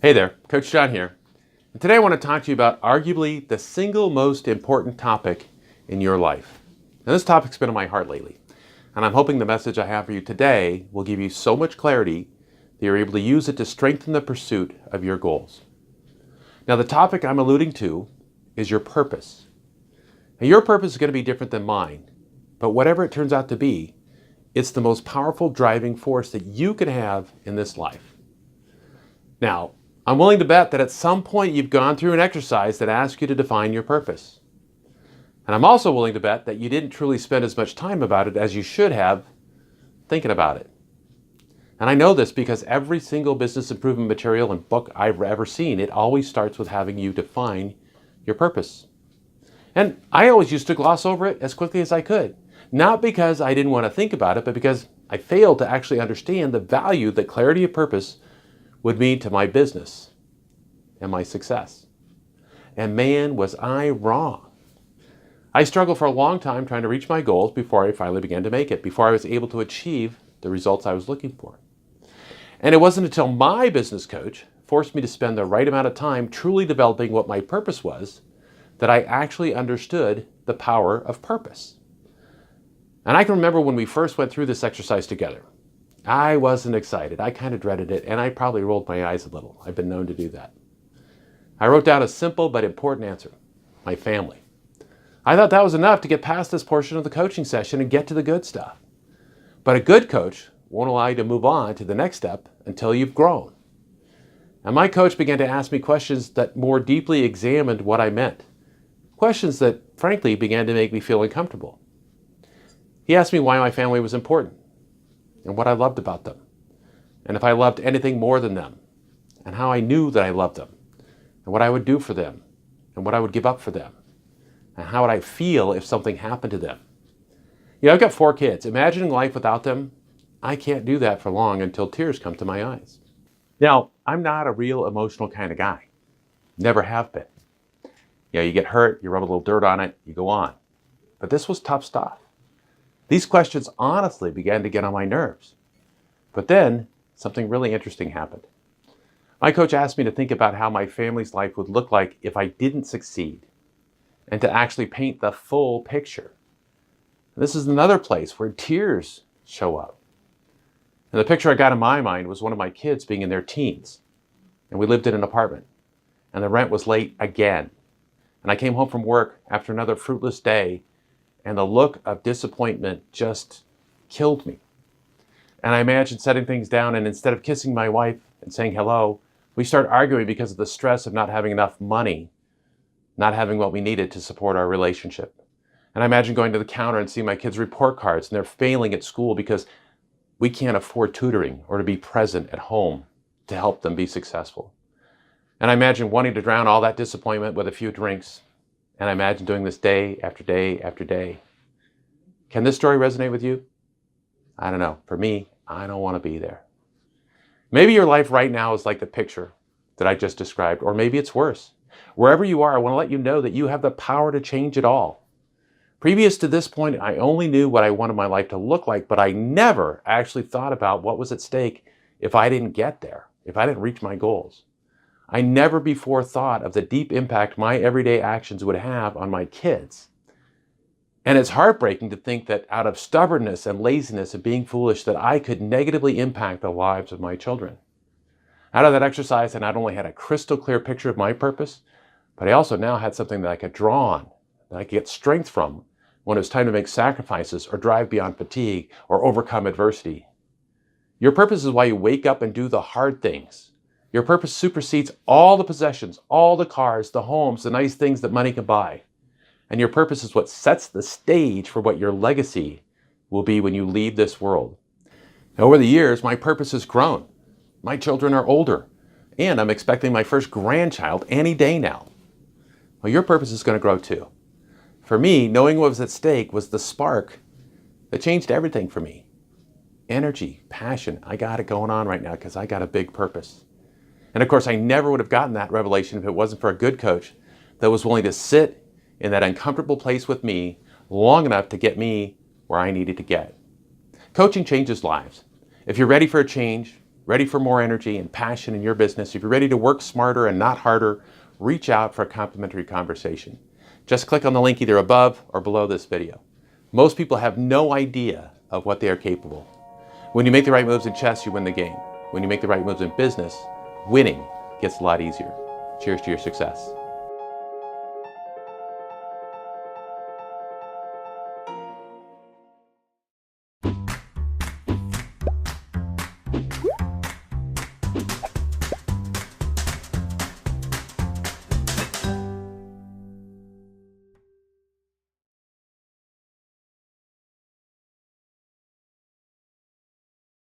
Hey there, Coach John here. And today I want to talk to you about arguably the single most important topic in your life. Now, this topic's been on my heart lately, and I'm hoping the message I have for you today will give you so much clarity that you're able to use it to strengthen the pursuit of your goals. Now, the topic I'm alluding to is your purpose. Now, your purpose is going to be different than mine, but whatever it turns out to be, it's the most powerful driving force that you can have in this life. Now, I'm willing to bet that at some point you've gone through an exercise that asks you to define your purpose. And I'm also willing to bet that you didn't truly spend as much time about it as you should have thinking about it. And I know this because every single business improvement material and book I've ever seen, it always starts with having you define your purpose. And I always used to gloss over it as quickly as I could. Not because I didn't want to think about it, but because I failed to actually understand the value that clarity of purpose would mean to my business and my success. And man, was I wrong. I struggled for a long time trying to reach my goals before I finally began to make it, before I was able to achieve the results I was looking for. And it wasn't until my business coach forced me to spend the right amount of time truly developing what my purpose was that I actually understood the power of purpose. And I can remember when we first went through this exercise together. I wasn't excited. I kind of dreaded it, and I probably rolled my eyes a little. I've been known to do that. I wrote down a simple but important answer: my family. I thought that was enough to get past this portion of the coaching session and get to the good stuff. But a good coach won't allow you to move on to the next step until you've grown. And my coach began to ask me questions that more deeply examined what I meant. Questions that, frankly, began to make me feel uncomfortable. He asked me why my family was important, and what I loved about them, and if I loved anything more than them, and how I knew that I loved them, and what I would do for them, and what I would give up for them, and how would I feel if something happened to them. You know, I've got 4 kids. Imagining life without them, I can't do that for long until tears come to my eyes. Now, I'm not a real emotional kind of guy. Never have been. You know, you get hurt, you rub a little dirt on it, you go on. But this was tough stuff. These questions honestly began to get on my nerves. But then something really interesting happened. My coach asked me to think about how my family's life would look like if I didn't succeed, and to actually paint the full picture. And this is another place where tears show up. And the picture I got in my mind was one of my kids being in their teens. And we lived in an apartment. And the rent was late again. And I came home from work after another fruitless day, and the look of disappointment just killed me. And I imagined setting things down, and instead of kissing my wife and saying hello, we started arguing because of the stress of not having enough money, not having what we needed to support our relationship. And I imagined going to the counter and seeing my kids' report cards, and they're failing at school because we can't afford tutoring or to be present at home to help them be successful. And I imagined wanting to drown all that disappointment with a few drinks. And I imagine doing this day after day after day. Can this story resonate with you? I don't know. For me, I don't want to be there. Maybe your life right now is like the picture that I just described, or maybe it's worse. Wherever you are, I want to let you know that you have the power to change it all. Previous to this point, I only knew what I wanted my life to look like, but I never actually thought about what was at stake if I didn't get there, if I didn't reach my goals. I never before thought of the deep impact my everyday actions would have on my kids. And it's heartbreaking to think that out of stubbornness and laziness and being foolish, that I could negatively impact the lives of my children. Out of that exercise, I not only had a crystal clear picture of my purpose, but I also now had something that I could draw on, that I could get strength from when it was time to make sacrifices or drive beyond fatigue or overcome adversity. Your purpose is why you wake up and do the hard things. Your purpose supersedes all the possessions, all the cars, the homes, the nice things that money can buy. And your purpose is what sets the stage for what your legacy will be when you leave this world. Over the years, my purpose has grown. My children are older, and I'm expecting my first grandchild any day now. Well, your purpose is going to grow too. For me, knowing what was at stake was the spark that changed everything for me. Energy, passion, I got it going on right now because I got a big purpose. And of course, I never would have gotten that revelation if it wasn't for a good coach that was willing to sit in that uncomfortable place with me long enough to get me where I needed to get. Coaching changes lives. If you're ready for a change, ready for more energy and passion in your business, if you're ready to work smarter and not harder, reach out for a complimentary conversation. Just click on the link either above or below this video. Most people have no idea of what they are capable. When you make the right moves in chess, you win the game. When you make the right moves in business, winning gets a lot easier. Cheers to your success.